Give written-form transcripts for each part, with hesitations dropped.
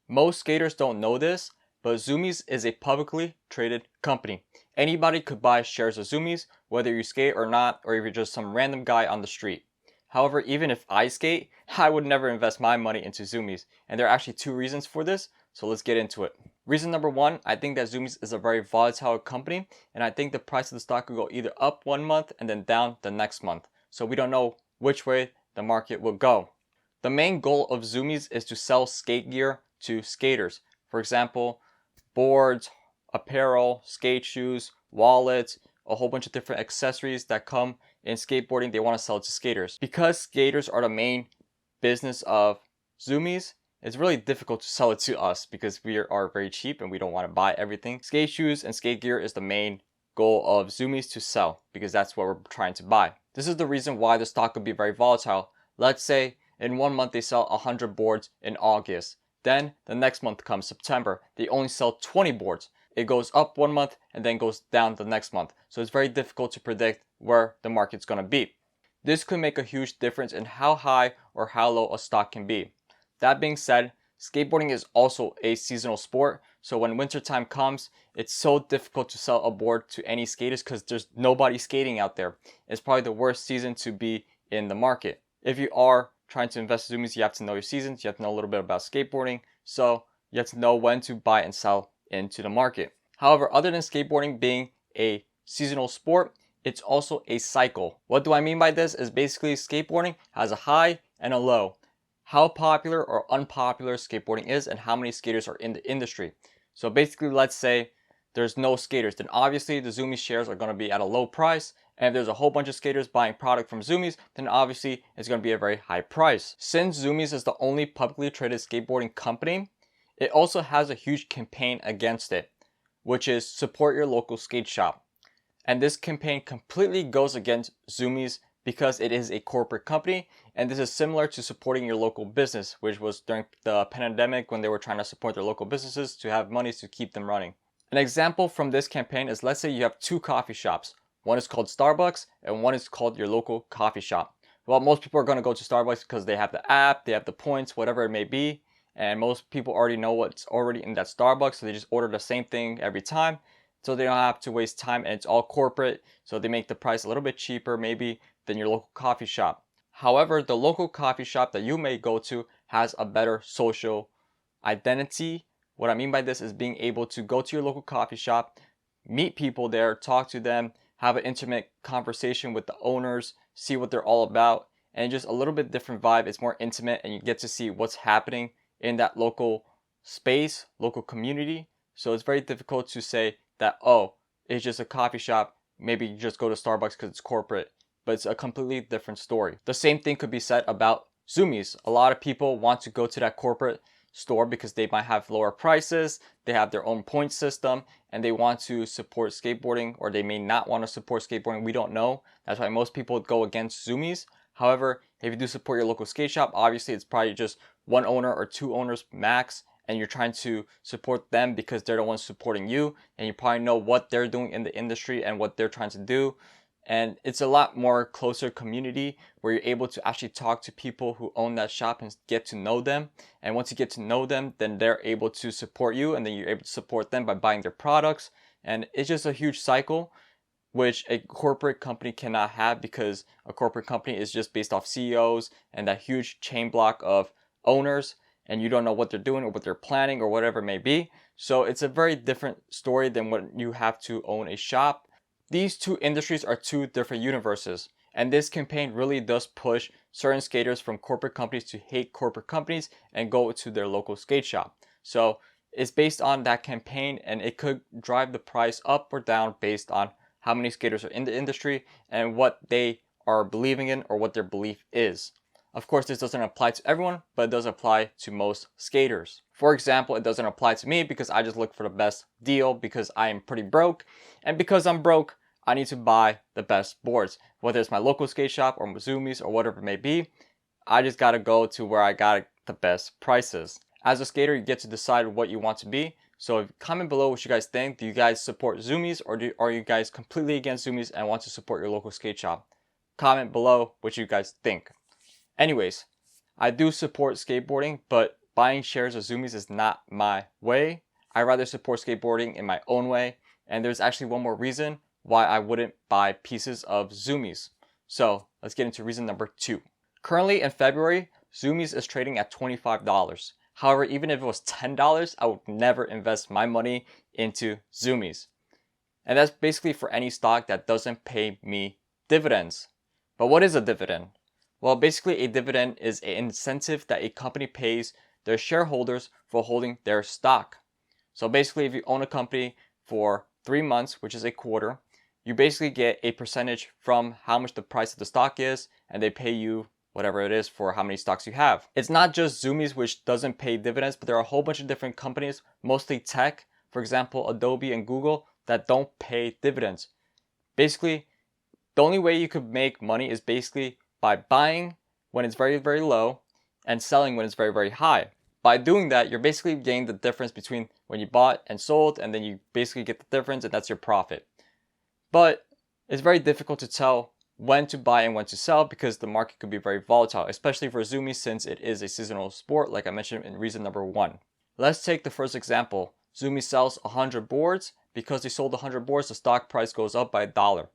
Most skaters don't know this, but Zumiez is a publicly traded company. Anybody could buy shares of Zumiez, whether you skate or not, or if you're just some random guy on the street. However, even if I skate, I would never invest my money into Zumiez. And there are actually two reasons for this, so let's get into it. Reason number one, I think that Zumiez is a very volatile company, and I think the price of the stock could go either up one month and then down the next month. So we don't know which way the market will go. The main goal of Zumiez is to sell skate gear to skaters. For example, boards, apparel, skate shoes, wallets, a whole bunch of different accessories that come in skateboarding, they want to sell it to skaters. Because skaters are the main business of Zumiez, it's really difficult to sell it to us because we are very cheap and we don't want to buy everything. Skate shoes and skate gear is the main goal of Zumiez to sell because that's what we're trying to buy. This is the reason why the stock could be very volatile. Let's say in 1 month they sell 100 boards in August. Then the next month comes September. They only sell 20 boards. It goes up 1 month and then goes down the next month. So it's very difficult to predict where the market's going to be. This could make a huge difference in how high or how low a stock can be. That being said, skateboarding is also a seasonal sport. So when wintertime comes, it's so difficult to sell a board to any skaters because there's nobody skating out there. It's probably the worst season to be in the market. If you are trying to invest in Zumiez, you have to know your seasons. You have to know a little bit about skateboarding. So you have to know when to buy and sell into the market. However, other than skateboarding being a seasonal sport, it's also a cycle. What do I mean by this is basically skateboarding has a high and a low. How popular or unpopular skateboarding is and how many skaters are in the industry. So basically, let's say there's no skaters, then obviously the Zumiez shares are going to be at a low price. And if there's a whole bunch of skaters buying product from Zumiez, then obviously it's going to be a very high price. Since Zumiez is the only publicly traded skateboarding company, it also has a huge campaign against it, which is support your local skate shop. And this campaign completely goes against Zumiez because it is a corporate company, and this is similar to supporting your local business, which was during the pandemic when they were trying to support their local businesses to have money to keep them running. An example from this campaign is, let's say you have two coffee shops. One is called Starbucks and one is called your local coffee shop. Well, most people are going to go to Starbucks because they have the app, they have the points, whatever it may be. And most people already know what's already in that Starbucks, so they just order the same thing every time. So they don't have to waste time, and it's all corporate. So they make the price a little bit cheaper maybe than your local coffee shop. However, the local coffee shop that you may go to has a better social identity. What I mean by this is being able to go to your local coffee shop, meet people there, talk to them, have an intimate conversation with the owners, see what they're all about, and just a little bit different vibe. It's more intimate and you get to see what's happening in that local space, local community. So it's very difficult to say that, oh, it's just a coffee shop, maybe you just go to Starbucks because it's corporate, but it's a completely different story. The same thing could be said about Zumiez. A lot of people want to go to that corporate store because they might have lower prices, they have their own point system, and they want to support skateboarding, or they may not want to support skateboarding. We don't know. That's why most people go against Zumiez. However, if you do support your local skate shop, obviously it's probably just one owner or two owners max, and you're trying to support them because they're the ones supporting you, and you probably know what they're doing in the industry and what they're trying to do. And it's a lot more closer community where you're able to actually talk to people who own that shop and get to know them. And once you get to know them, then they're able to support you, and then you're able to support them by buying their products. And it's just a huge cycle, which a corporate company cannot have, because a corporate company is just based off CEOs and that huge chain block of owners, and you don't know what they're doing or what they're planning or whatever it may be. So it's a very different story than when you have to own a shop. These two industries are two different universes, and this campaign really does push certain skaters from corporate companies to hate corporate companies and go to their local skate shop. So it's based on that campaign, and it could drive the price up or down based on how many skaters are in the industry and what they are believing in or what their belief is. Of course, this doesn't apply to everyone, but it does apply to most skaters. For example, it doesn't apply to me because I just look for the best deal because I am pretty broke. And because I'm broke, I need to buy the best boards. Whether it's my local skate shop or Zumiez or whatever it may be, I just gotta go to where I got the best prices. As a skater, you get to decide what you want to be. So comment below what you guys think. Do you guys support Zumiez, or are you guys completely against Zumiez and want to support your local skate shop? Comment below what you guys think. Anyways, I do support skateboarding, but buying shares of Zumiez is not my way. I rather support skateboarding in my own way. And there's actually one more reason why I wouldn't buy pieces of Zumiez. So let's get into reason number 2. Currently in February, Zumiez is trading at $25. However, even if it was $10, I would never invest my money into Zumiez. And that's basically for any stock that doesn't pay me dividends. But what is a dividend? Well, basically a dividend is an incentive that a company pays their shareholders for holding their stock. So basically if you own a company for 3 months, which is a quarter, you basically get a percentage from how much the price of the stock is, and they pay you whatever it is for how many stocks you have. It's not just Zumiez which doesn't pay dividends, but there are a whole bunch of different companies, mostly tech, for example, Adobe and Google, that don't pay dividends. Basically, the only way you could make money is basically by buying when it's very, very low and selling when it's very, very high. By doing that, you're basically getting the difference between when you bought and sold, and then you basically get the difference, and that's your profit. But it's very difficult to tell when to buy and when to sell because the market could be very volatile, especially for Zumiez since it is a seasonal sport, like I mentioned in reason number 1. Let's take the first example. Zumiez sells 100 boards. Because they sold 100 boards, the stock price goes up by $1.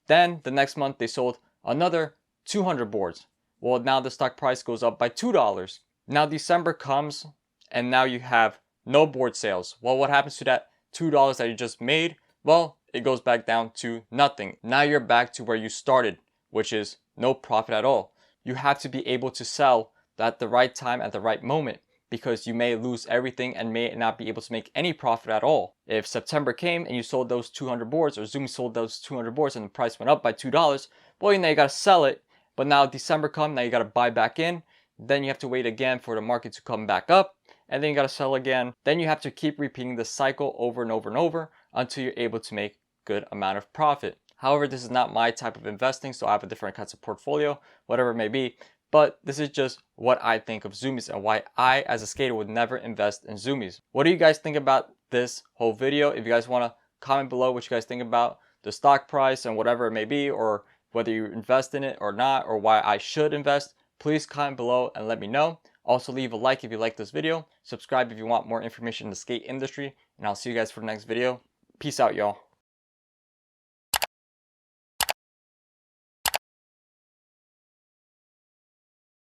Then the next month they sold another 200 boards. Well, now the stock price goes up by $2. Now December comes and now you have no board sales. Well, what happens to that $2 that you just made? Well, it goes back down to nothing. Now you're back to where you started, which is no profit at all. You have to be able to sell at the right time at the right moment, because you may lose everything and may not be able to make any profit at all. If September came and you sold those 200 boards, or Zumiez sold those 200 boards and the price went up by $2, well, now you gotta sell it. But now December come, now you gotta buy back in. Then you have to wait again for the market to come back up, and then you gotta sell again. Then you have to keep repeating the cycle over and over and over until you're able to make good amount of profit. However, this is not my type of investing, so I have a different kinds of portfolio, whatever it may be. But this is just what I think of Zumiez and why I, as a skater, would never invest in Zumiez. What do you guys think about this whole video? If you guys want to comment below what you guys think about the stock price and whatever it may be, or whether you invest in it or not, or why I should invest, please comment below and let me know. Also, leave a like if you like this video. Subscribe if you want more information in the skate industry. And I'll see you guys for the next video. Peace out, y'all.